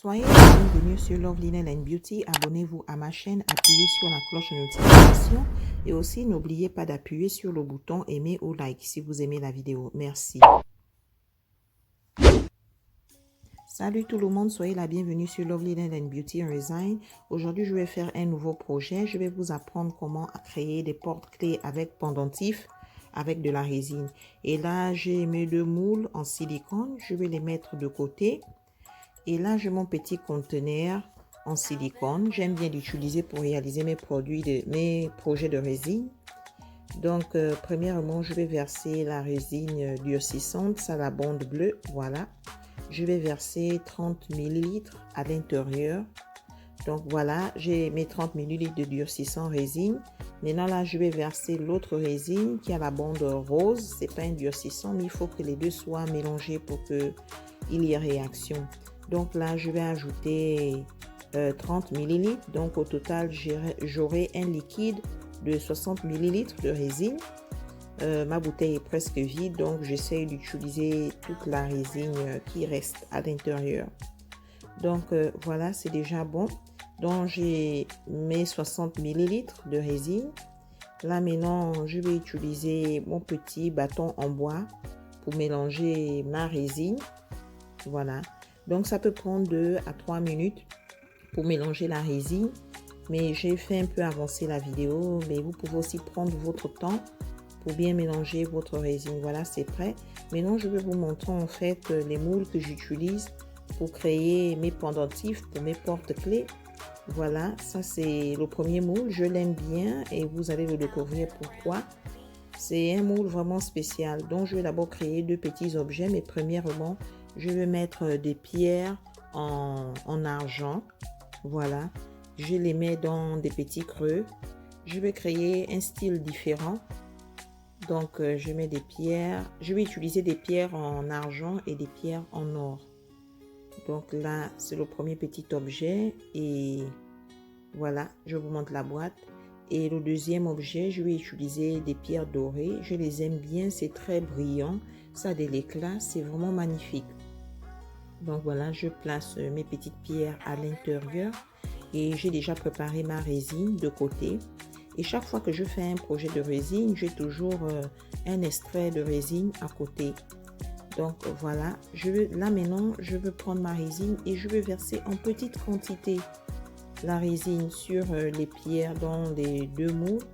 Soyez les bienvenus sur Love Linen and Beauty. Abonnez-vous à ma chaîne, appuyez sur la cloche de notification et aussi n'oubliez pas d'appuyer sur le bouton aimer ou like si vous aimez la vidéo. Merci. Salut tout le monde, soyez la bienvenue sur Love Linen and Beauty Resign. Aujourd'hui, je vais faire un nouveau projet. Je vais vous apprendre comment créer des porte-clés avec pendentifs avec de la résine. Et là, j'ai mes deux moules en silicone. Je vais les mettre de côté. Et là, j'ai mon petit conteneur en silicone. J'aime bien l'utiliser pour réaliser mes projets de résine. Donc, premièrement, je vais verser la résine durcissante, ça la bande bleue, voilà. Je vais verser 30 ml à l'intérieur. Donc, voilà, j'ai mes 30 ml de durcissant résine. Maintenant, là, je vais verser l'autre résine qui a la bande rose. C'est pas un durcissant, mais il faut que les deux soient mélangés pour qu'il y ait réaction. Donc là, je vais ajouter 30 ml. Donc au total, j'aurai un liquide de 60 ml de résine. Ma bouteille est presque vide, donc j'essaie d'utiliser toute la résine qui reste à l'intérieur. Donc voilà, c'est déjà bon. Donc j'ai mes 60 ml de résine. Là maintenant, je vais utiliser mon petit bâton en bois pour mélanger ma résine. Voilà. Donc, ça peut prendre 2 à 3 minutes pour mélanger la résine. Mais j'ai fait un peu avancer la vidéo. Mais vous pouvez aussi prendre votre temps pour bien mélanger votre résine. Voilà, c'est prêt. Maintenant, je vais vous montrer en fait les moules que j'utilise pour créer mes pendentifs pour mes porte-clés. Voilà, ça c'est le premier moule. Je l'aime bien et vous allez le découvrir pourquoi. C'est un moule vraiment spécial. Donc, je vais d'abord créer deux petits objets. Mais premièrement, je vais mettre des pierres en argent. Voilà. Je les mets dans des petits creux. Je vais créer un style différent. Donc, je mets des pierres. Je vais utiliser des pierres en argent et des pierres en or. Donc là, c'est le premier petit objet. Et voilà, je vous montre la boîte. Et le deuxième objet, je vais utiliser des pierres dorées. Je les aime bien, c'est très brillant. Ça a de l'éclat, c'est vraiment magnifique. Donc voilà, je place mes petites pierres à l'intérieur et j'ai déjà préparé ma résine de côté. Et chaque fois que je fais un projet de résine, j'ai toujours un extrait de résine à côté. Donc voilà, là maintenant, je veux prendre ma résine et je vais verser en petite quantité la résine sur les pierres dans les deux moules.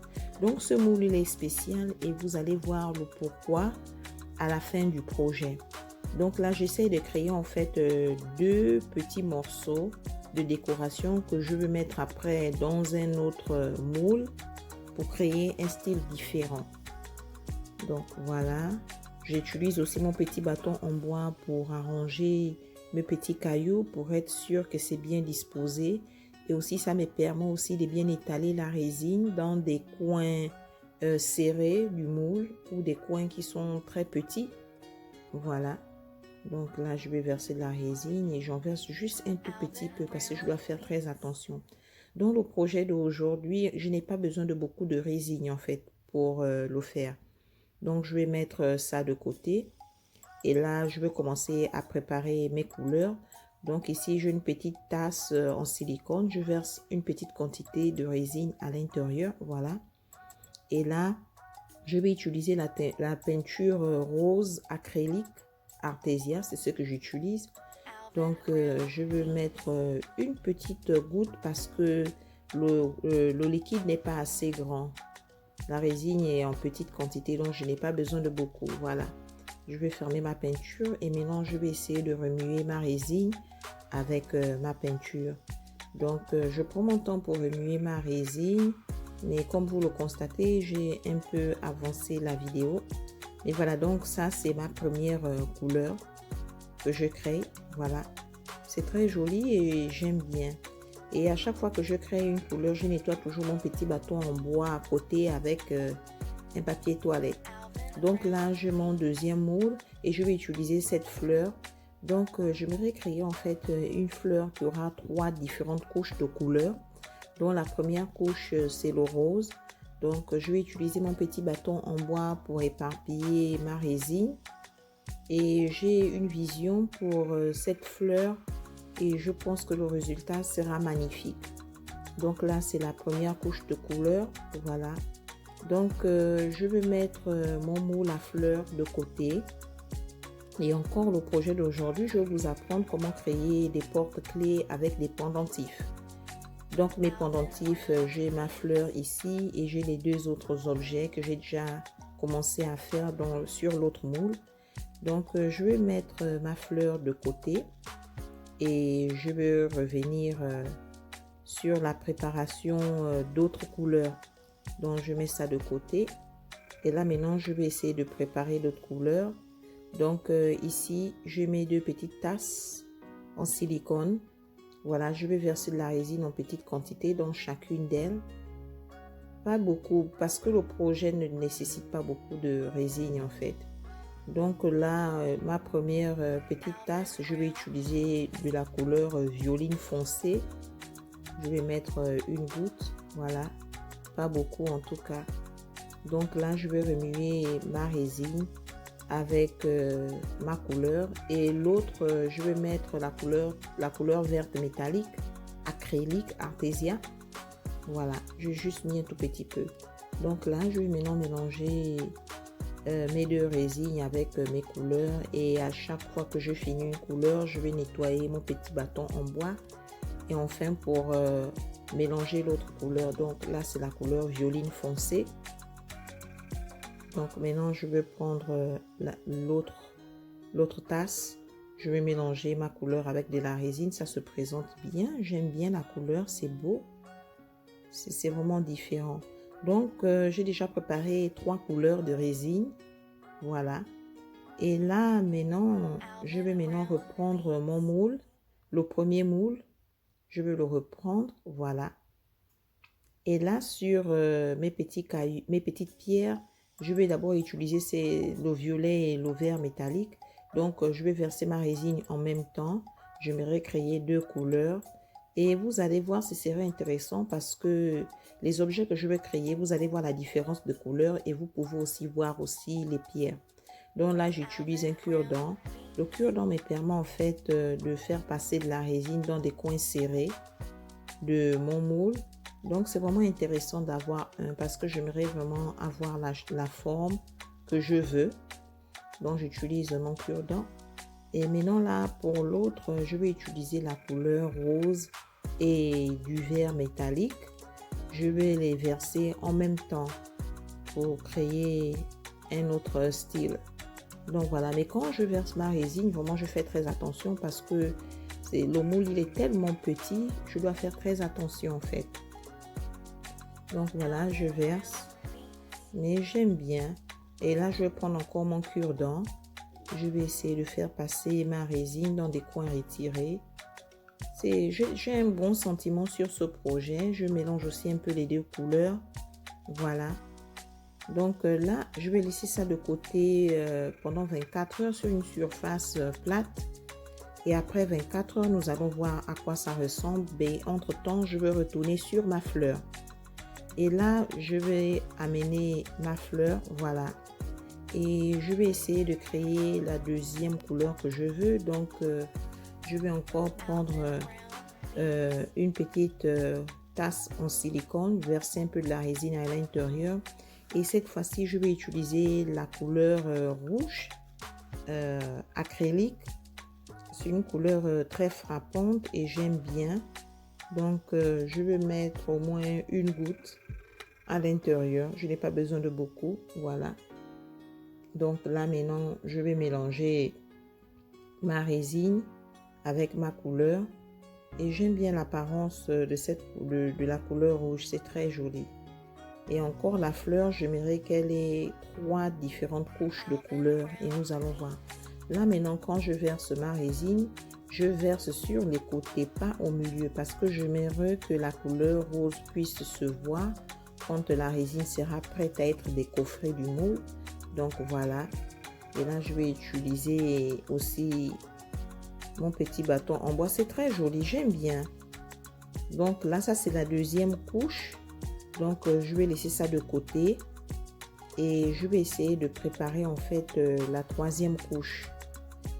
Donc ce moule, il est spécial et vous allez voir le pourquoi à la fin du projet. Donc là, j'essaie de créer en fait deux petits morceaux de décoration que je veux mettre après dans un autre moule pour créer un style différent. Donc voilà, j'utilise aussi mon petit bâton en bois pour arranger mes petits cailloux pour être sûr que c'est bien disposé. Et aussi, ça me permet aussi de bien étaler la résine dans des coins serrés du moule ou des coins qui sont très petits. Voilà. Donc là, je vais verser de la résine et j'en verse juste un tout petit peu parce que je dois faire très attention. Dans le projet d'aujourd'hui, je n'ai pas besoin de beaucoup de résine en fait pour le faire. Donc, je vais mettre ça de côté. Et là, je vais commencer à préparer mes couleurs. Donc ici, j'ai une petite tasse en silicone. Je verse une petite quantité de résine à l'intérieur. Voilà. Et là, je vais utiliser la peinture rose acrylique Artesia, c'est ce que j'utilise. Donc, je vais mettre une petite goutte parce que le liquide n'est pas assez grand. La résine est en petite quantité, donc je n'ai pas besoin de beaucoup. Voilà. Je vais fermer ma peinture et maintenant, je vais essayer de remuer ma résine avec ma peinture. Donc, je prends mon temps pour remuer ma résine. Mais comme vous le constatez, j'ai un peu avancé la vidéo. Et voilà, donc ça, c'est ma première couleur que je crée. Voilà, c'est très joli et j'aime bien. Et à chaque fois que je crée une couleur, je nettoie toujours mon petit bâton en bois à côté avec un papier toilette. Donc là, j'ai mon deuxième moule et je vais utiliser cette fleur. Donc, j'aimerais créer en fait une fleur qui aura 3 différentes couches de couleurs. Donc, la première couche, c'est le rose. Donc, je vais utiliser mon petit bâton en bois pour éparpiller ma résine. Et j'ai une vision pour cette fleur et je pense que le résultat sera magnifique. Donc là, c'est la première couche de couleur. Voilà. Donc, je vais mettre mon moule à fleurs de côté. Et encore le projet d'aujourd'hui, je vais vous apprendre comment créer des porte-clés avec des pendentifs. Donc, mes pendentifs, j'ai ma fleur ici et j'ai les deux autres objets que j'ai déjà commencé à faire sur l'autre moule. Donc, je vais mettre ma fleur de côté et je vais revenir sur la préparation d'autres couleurs. Donc, je mets ça de côté. Et là, maintenant, je vais essayer de préparer d'autres couleurs. Donc, ici, je mets 2 petites tasses en silicone. Voilà, je vais verser de la résine en petite quantité dans chacune d'elles. Pas beaucoup, parce que le projet ne nécessite pas beaucoup de résine, en fait. Donc là, ma première petite tasse, je vais utiliser de la couleur violine foncée. Je vais mettre une goutte, voilà, pas beaucoup en tout cas. Donc là, je vais remuer ma résine avec ma couleur et l'autre, je vais mettre la couleur verte métallique, acrylique, artésia. Voilà, j'ai juste mis un tout petit peu. Donc là, je vais maintenant mélanger mes 2 résines avec mes couleurs et à chaque fois que je finis une couleur, je vais nettoyer mon petit bâton en bois. Et enfin, pour mélanger l'autre couleur, donc là, c'est la couleur violine foncée. Donc maintenant, je vais prendre l'autre tasse. Je vais mélanger ma couleur avec de la résine. Ça se présente bien. J'aime bien la couleur. C'est beau. C'est vraiment différent. Donc, j'ai déjà préparé 3 couleurs de résine. Voilà. Et là, maintenant, je vais maintenant reprendre mon moule. Le premier moule. Je vais le reprendre. Voilà. Et là, sur mes petites pierres, je vais d'abord utiliser le violet et le vert métallique. Donc, je vais verser ma résine en même temps. Je vais créer 2 couleurs. Et vous allez voir, ce sera intéressant parce que les objets que je vais créer, vous allez voir la différence de couleur et vous pouvez aussi voir aussi les pierres. Donc là, j'utilise un cure-dent. Le cure-dent me permet en fait de faire passer de la résine dans des coins serrés de mon moule. Donc, c'est vraiment intéressant d'avoir un parce que j'aimerais vraiment avoir la forme que je veux. Donc, j'utilise mon cure-dent. Et maintenant, là, pour l'autre, je vais utiliser la couleur rose et du vert métallique. Je vais les verser en même temps pour créer un autre style. Donc, voilà. Mais quand je verse ma résine, vraiment, je fais très attention parce que le moule, il est tellement petit. Je dois faire très attention, en fait. Donc voilà, je verse, mais j'aime bien. Et là, je vais prendre encore mon cure-dent. Je vais essayer de faire passer ma résine dans des coins retirés. J'ai un bon sentiment sur ce projet. Je mélange aussi un peu les 2 couleurs. Voilà. Donc là, je vais laisser ça de côté pendant 24 heures sur une surface plate. Et après 24 heures, nous allons voir à quoi ça ressemble. Et entre-temps, je vais retourner sur ma fleur. Et là, je vais amener ma fleur, voilà. Et je vais essayer de créer la deuxième couleur que je veux. Donc, je vais encore prendre une petite tasse en silicone, verser un peu de la résine à l'intérieur. Et cette fois-ci, je vais utiliser la couleur rouge acrylique. C'est une couleur très frappante et j'aime bien. Donc, je vais mettre au moins une goutte à l'intérieur. Je n'ai pas besoin de beaucoup. Voilà. Donc là, maintenant, je vais mélanger ma résine avec ma couleur. Et j'aime bien l'apparence de la couleur rouge. C'est très joli. Et encore, la fleur, j'aimerais qu'elle ait 3 différentes couches de couleurs. Et nous allons voir. Là, maintenant, quand je verse ma résine, je verse sur les côtés, pas au milieu, parce que j'aimerais que la couleur rose puisse se voir quand la résine sera prête à être décoffrée du moule. Donc voilà. Et là, je vais utiliser aussi mon petit bâton en bois. C'est très joli, j'aime bien. Donc là, ça c'est la deuxième couche. Donc je vais laisser ça de côté. Et je vais essayer de préparer en fait la troisième couche.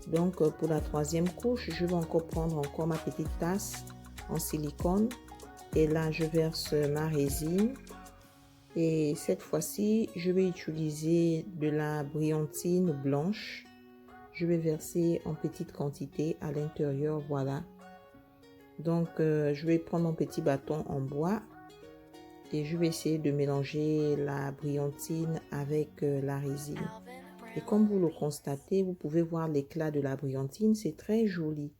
Donc pour la troisième couche, je vais encore prendre ma petite tasse en silicone. Et là, je verse ma résine. Et cette fois-ci, je vais utiliser de la brillantine blanche. Je vais verser en petite quantité à l'intérieur, voilà. Donc, je vais prendre mon petit bâton en bois et je vais essayer de mélanger la brillantine avec la résine. Et comme vous le constatez, vous pouvez voir l'éclat de la brillantine, c'est très joli.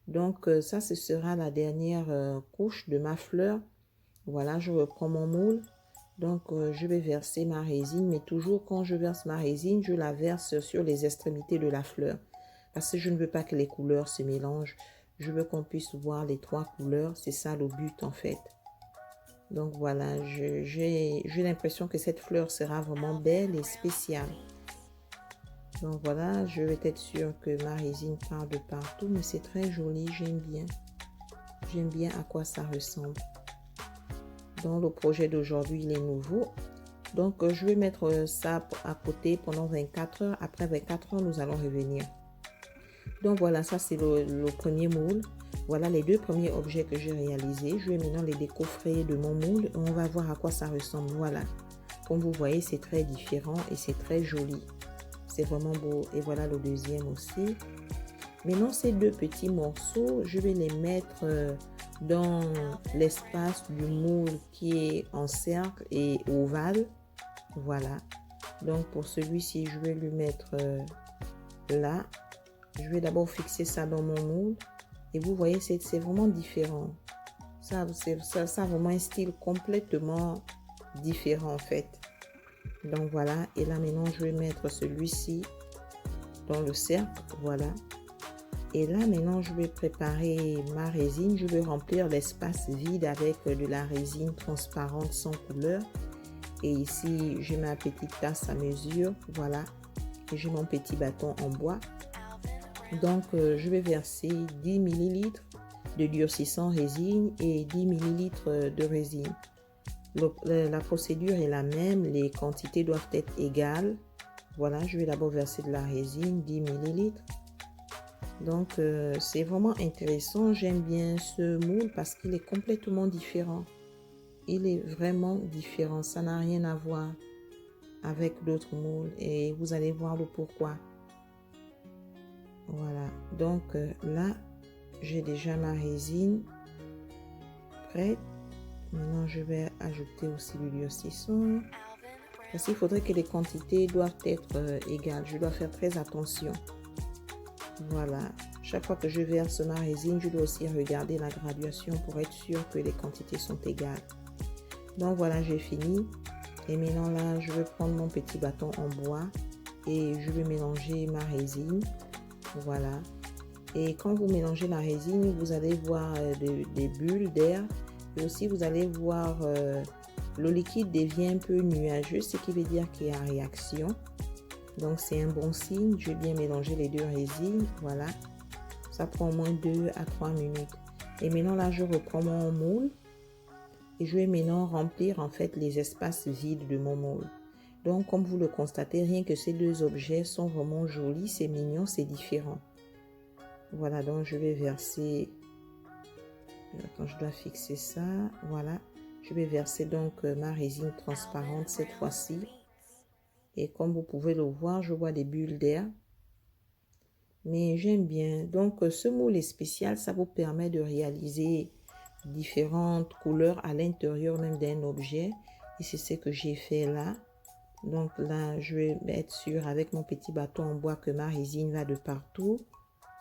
Donc, ça, ce sera la dernière couche de ma fleur. Voilà, je reprends mon moule. Donc, je vais verser ma résine, mais toujours quand je verse ma résine, je la verse sur les extrémités de la fleur. Parce que je ne veux pas que les couleurs se mélangent. Je veux qu'on puisse voir les trois couleurs. C'est ça le but en fait. Donc voilà, j'ai l'impression que cette fleur sera vraiment belle et spéciale. Donc voilà, je vais être sûre que ma résine part de partout, mais c'est très joli, j'aime bien. J'aime bien à quoi ça ressemble. Donc le projet d'aujourd'hui, il est nouveau. Donc je vais mettre ça à côté pendant 24 heures. Après 24 heures, nous allons revenir. Donc voilà, ça c'est le premier moule. Voilà les deux premiers objets que j'ai réalisés. Je vais maintenant les décoffrer de mon moule. On va voir à quoi ça ressemble. Voilà. Comme vous voyez, c'est très différent et c'est très joli. C'est vraiment beau. Et voilà le deuxième aussi. Maintenant, ces deux petits morceaux, je vais les mettre dans l'espace du moule qui est en cercle et ovale. Voilà. Donc pour celui-ci, je vais lui mettre là. Je vais d'abord fixer ça dans mon moule. Et vous voyez, c'est vraiment différent. Ça a vraiment un style complètement différent en fait. Donc voilà. Et là maintenant, je vais mettre celui-ci dans le cercle. Voilà. Et là maintenant, je vais préparer ma résine. Je vais remplir l'espace vide avec de la résine transparente sans couleur. Et ici, j'ai ma petite tasse à mesure. Voilà. Et j'ai mon petit bâton en bois. Donc, je vais verser 10 ml de durcissant résine et 10 ml de résine. La procédure est la même, les quantités doivent être égales. Voilà, je vais d'abord verser de la résine, 10 ml. Donc, c'est vraiment intéressant. J'aime bien ce moule parce qu'il est complètement différent. Il est vraiment différent. Ça n'a rien à voir avec d'autres moules et vous allez voir le pourquoi. Voilà, donc là, j'ai déjà ma résine prête. Maintenant, je vais ajouter aussi le durcissant. Parce qu'il faudrait que les quantités doivent être égales. Je dois faire très attention. Voilà, chaque fois que je verse ma résine, je dois aussi regarder la graduation pour être sûr que les quantités sont égales. Donc voilà, j'ai fini. Et maintenant là, je vais prendre mon petit bâton en bois et je vais mélanger ma résine. Voilà. Et quand vous mélangez la résine, vous allez voir des bulles d'air. Et aussi, vous allez voir le liquide devient un peu nuageux, ce qui veut dire qu'il y a réaction. Donc, c'est un bon signe. Je vais bien mélanger les deux résines. Voilà. Ça prend au moins 2 à 3 minutes. Et maintenant, là, je reprends mon moule. Et je vais maintenant remplir, en fait, les espaces vides de mon moule. Donc, comme vous le constatez, rien que ces deux objets sont vraiment jolis, c'est mignon, c'est différent. Voilà, donc je vais verser... Attends, je dois fixer ça. Voilà, je vais verser donc ma résine transparente cette fois-ci. Et comme vous pouvez le voir, je vois des bulles d'air. Mais j'aime bien. Donc, ce moule est spécial, ça vous permet de réaliser différentes couleurs à l'intérieur même d'un objet. Et c'est ce que j'ai fait là. Donc là, je vais être sûre avec mon petit bâton en bois que ma résine va de partout.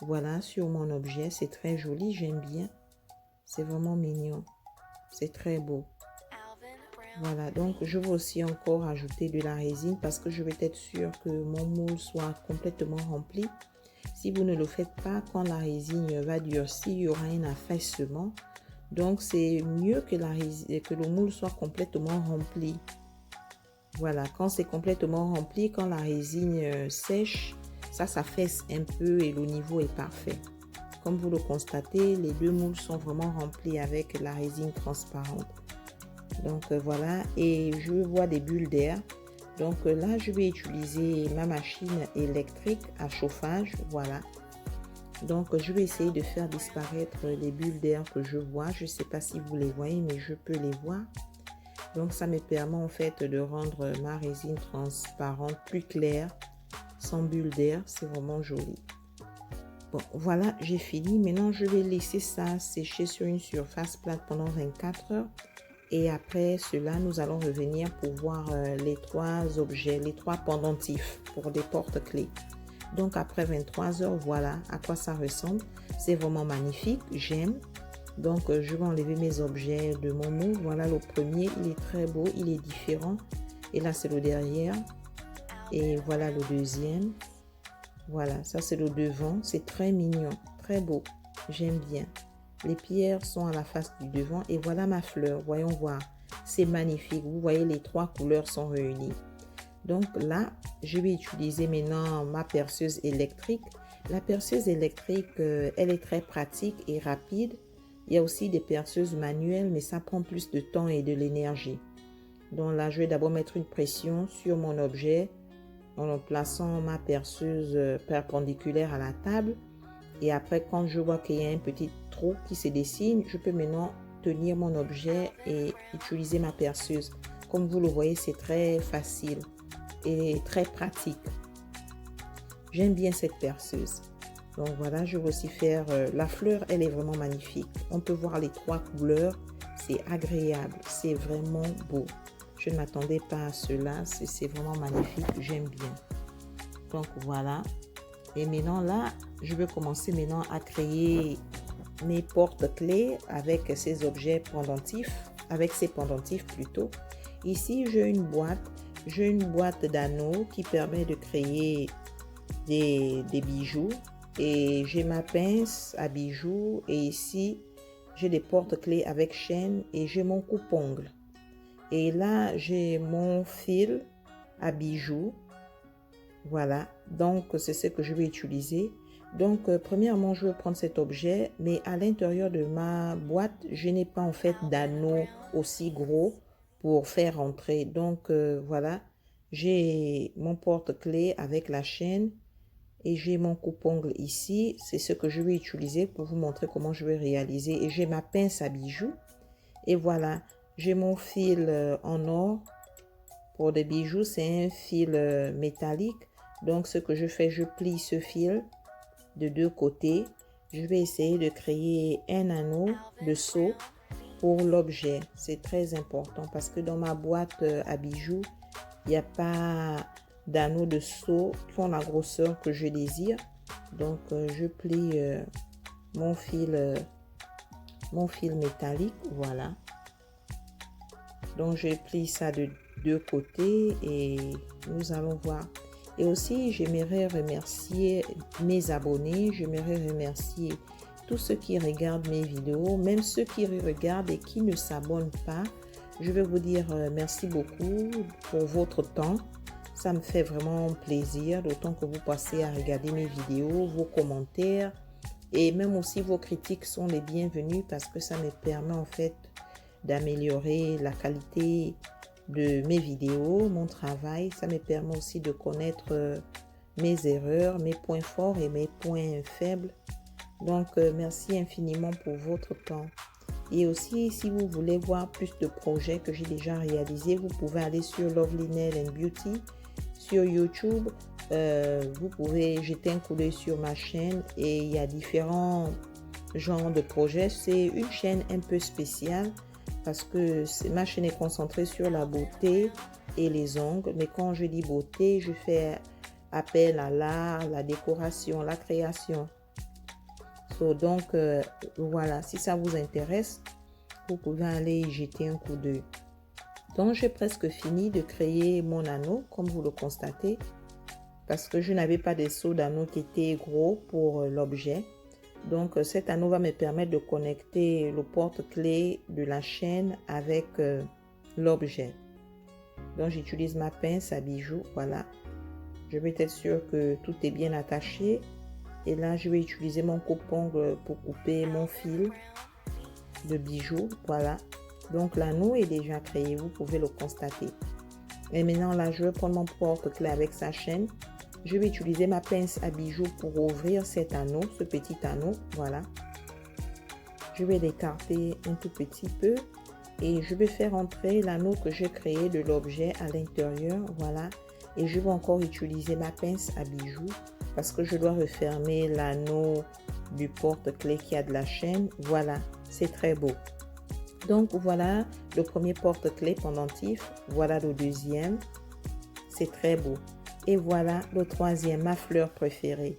Voilà, sur mon objet. C'est très joli, j'aime bien. C'est vraiment mignon. C'est très beau. Voilà, donc je vais aussi encore ajouter de la résine parce que je vais être sûre que mon moule soit complètement rempli. Si vous ne le faites pas, quand la résine va durcir, il y aura un affaissement. Donc c'est mieux que le moule soit complètement rempli. Voilà, quand c'est complètement rempli, quand la résine sèche, ça s'affaisse un peu et le niveau est parfait. Comme vous le constatez, les deux moules sont vraiment remplis avec la résine transparente. Donc voilà, et je vois des bulles d'air. Donc là, je vais utiliser ma machine électrique à chauffage. Voilà, Donc, je vais essayer de faire disparaître les bulles d'air que je vois. Je ne sais pas si vous les voyez, mais je peux les voir. Donc, ça me permet en fait de rendre ma résine transparente plus claire, sans bulles d'air. C'est vraiment joli. Bon, voilà, j'ai fini. Maintenant, je vais laisser ça sécher sur une surface plate pendant 24 heures. Et après cela, nous allons revenir pour voir les 3 objets, les 3 pendentifs pour des porte-clés. Donc, après 23 heures, voilà à quoi ça ressemble. C'est vraiment magnifique, j'aime. Donc, je vais enlever mes objets de mon moule. Voilà le premier, il est très beau, il est différent. Et là, c'est le derrière. Et voilà le deuxième. Voilà, ça c'est le devant. C'est très mignon, très beau. J'aime bien. Les pierres sont à la face du devant. Et voilà ma fleur. Voyons voir. C'est magnifique. Vous voyez, les 3 couleurs sont réunies. Donc là, je vais utiliser maintenant ma perceuse électrique. La perceuse électrique, elle est très pratique et rapide. Il y a aussi des perceuses manuelles, mais ça prend plus de temps et de l'énergie. Donc là, je vais d'abord mettre une pression sur mon objet en plaçant ma perceuse perpendiculaire à la table. Et après, quand je vois qu'il y a un petit trou qui se dessine, je peux maintenant tenir mon objet et utiliser ma perceuse. Comme vous le voyez, c'est très facile et très pratique. J'aime bien cette perceuse. Donc voilà, je vais aussi faire la fleur, elle est vraiment magnifique. On peut voir les 3 couleurs, c'est agréable, c'est vraiment beau. Je ne m'attendais pas à cela, c'est vraiment magnifique, j'aime bien. Donc voilà. Et maintenant là, je vais commencer maintenant à créer mes porte-clés avec ces objets pendentifs, avec ces pendentifs plutôt. Ici, j'ai une boîte d'anneaux qui permet de créer des bijoux. Et j'ai ma pince à bijoux. Et ici, j'ai des porte-clés avec chaîne et j'ai mon coupe-ongle. Et là, j'ai mon fil à bijoux. Voilà, donc c'est ce que je vais utiliser. Donc, premièrement, je vais prendre cet objet, mais à l'intérieur de ma boîte, je n'ai pas en fait d'anneau aussi gros pour faire rentrer. Donc, voilà, j'ai mon porte-clés avec la chaîne et j'ai mon coupe-ongle ici. C'est ce que je vais utiliser pour vous montrer comment je vais réaliser. Et j'ai ma pince à bijoux. Et voilà, j'ai mon fil en or. Pour des bijoux, c'est un fil métallique. Donc, ce que je fais, je plie ce fil de 2 côtés. Je vais essayer de créer un anneau de seau pour l'objet. C'est très important parce que dans ma boîte à bijoux, il n'y a pas d'anneau de seau qui ont la grosseur que je désire. Donc, je plie mon fil métallique. Voilà. Donc, je plie ça de 2 côtés et nous allons voir. Et aussi, j'aimerais remercier mes abonnés, j'aimerais remercier tous ceux qui regardent mes vidéos, même ceux qui regardent et qui ne s'abonnent pas. Je vais vous dire merci beaucoup pour votre temps. Ça me fait vraiment plaisir, d'autant que vous passez à regarder mes vidéos, vos commentaires et même aussi vos critiques sont les bienvenus parce que ça me permet en fait d'améliorer la qualité de mes vidéos, mon travail. Ça me permet aussi de connaître mes erreurs, mes points forts et mes points faibles. Donc, merci infiniment pour votre temps. Et aussi, si vous voulez voir plus de projets que j'ai déjà réalisés, vous pouvez aller sur Lovely Nail and Beauty sur YouTube. Vous pouvez jeter un coup d'œil sur ma chaîne et il y a différents genres de projets. C'est une chaîne un peu spéciale parce que ma chaîne est concentrée sur la beauté et les ongles. Mais quand je dis beauté, je fais appel à l'art, la décoration, la création. Donc, voilà, si ça vous intéresse, vous pouvez aller y jeter un coup d'œil. Donc, j'ai presque fini de créer mon anneau, comme vous le constatez, parce que je n'avais pas de seau d'anneau qui était gros pour l'objet. Donc, cet anneau va me permettre de connecter le porte-clés de la chaîne avec l'objet. Donc, j'utilise ma pince à bijoux. Voilà. Je vais être sûre que tout est bien attaché. Et là, je vais utiliser mon coupe-ongle pour couper mon fil de bijoux. Voilà. Donc, l'anneau est déjà créé. Vous pouvez le constater. Et maintenant, là, je vais prendre mon porte-clés avec sa chaîne. Je vais utiliser ma pince à bijoux pour ouvrir cet anneau, ce petit anneau. Voilà. Je vais l'écarter un tout petit peu et je vais faire entrer l'anneau que j'ai créé de l'objet à l'intérieur. Voilà. Et je vais encore utiliser ma pince à bijoux parce que je dois refermer l'anneau du porte-clés qui a de la chaîne. Voilà, c'est très beau. Donc voilà le premier porte-clés pendentif. Voilà le deuxième. C'est très beau. Et voilà le troisième, ma fleur préférée.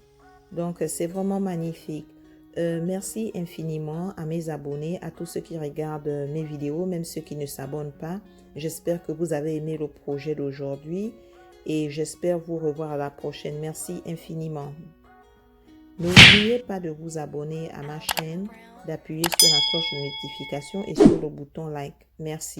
Donc c'est vraiment magnifique. Merci infiniment à mes abonnés, à tous ceux qui regardent mes vidéos, même ceux qui ne s'abonnent pas. J'espère que vous avez aimé le projet d'aujourd'hui et j'espère vous revoir à la prochaine. Merci infiniment. N'oubliez pas de vous abonner à ma chaîne, d'appuyer sur la cloche de notification et sur le bouton like. Merci.